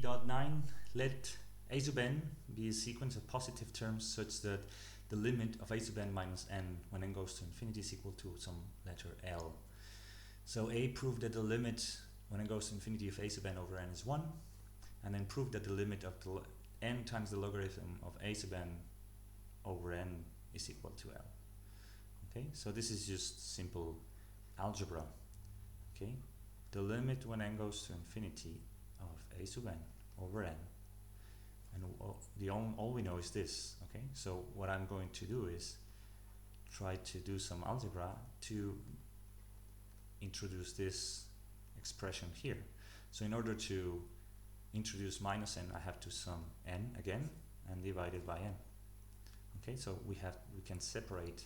3.9, let a sub n be a sequence of positive terms such that the limit of a sub n minus n when n goes to infinity is equal to some letter L. So A proved that the limit when n goes to infinity of a sub n over n is 1, and then proved that the limit of the n times the logarithm of a sub n over n is equal to L. Okay, so this is just simple algebra. Okay, the limit when n goes to infinity of a sub n over n, and all we know is this. Okay, so what I'm going to do is try to do some algebra to introduce this expression here. So in order to introduce minus n, I have to sum n again and divide it by n. Okay, so we can separate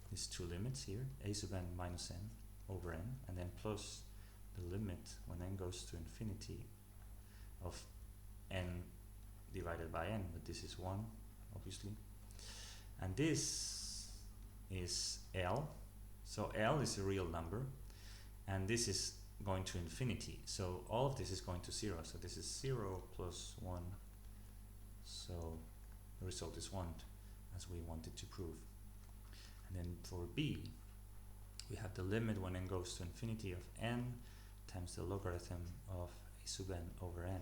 these two limits here, a sub n minus n over n, and then plus the limit when n goes to infinity of n divided by n, but this is 1 obviously, and this is L. So L is a real number, and this is going to infinity, so all of this is going to 0, so this is 0 plus 1, so the result is 1 as we wanted to prove. And then for B, we have the limit when n goes to infinity of n times the logarithm of a sub n over n.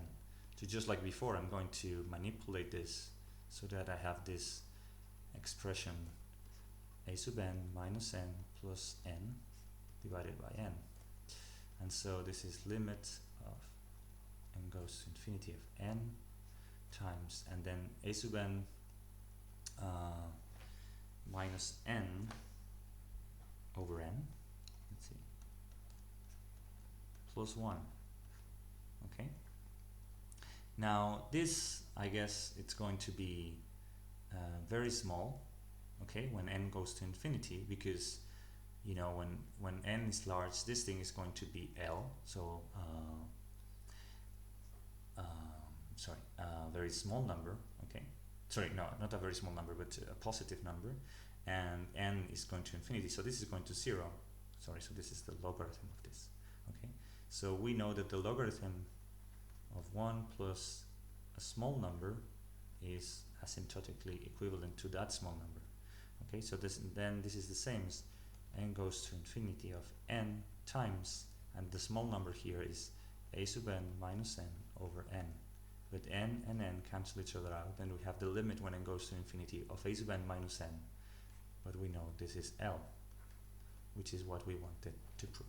So just like before, I'm going to manipulate this so that I have this expression a sub n minus n plus n divided by n. And so this is limit of n goes to infinity of n times, and then a sub n minus n over n, let's see, plus 1. Okay, now this, I guess it's going to be very small, okay, when n goes to infinity, because you know when n is large, this thing is going to be L, so very small number. Okay, sorry, no, not a very small number, but a positive number, and n is going to infinity, so this is going to 0. Sorry, so this is the logarithm of this. Okay, so we know that the logarithm of 1 plus a small number is asymptotically equivalent to that small number. Okay, so this is the same as n goes to infinity of n times, and the small number here is a sub n minus n over n. But n and n cancel each other out, and we have the limit when n goes to infinity of a sub n minus n. But we know this is L, which is what we wanted to prove.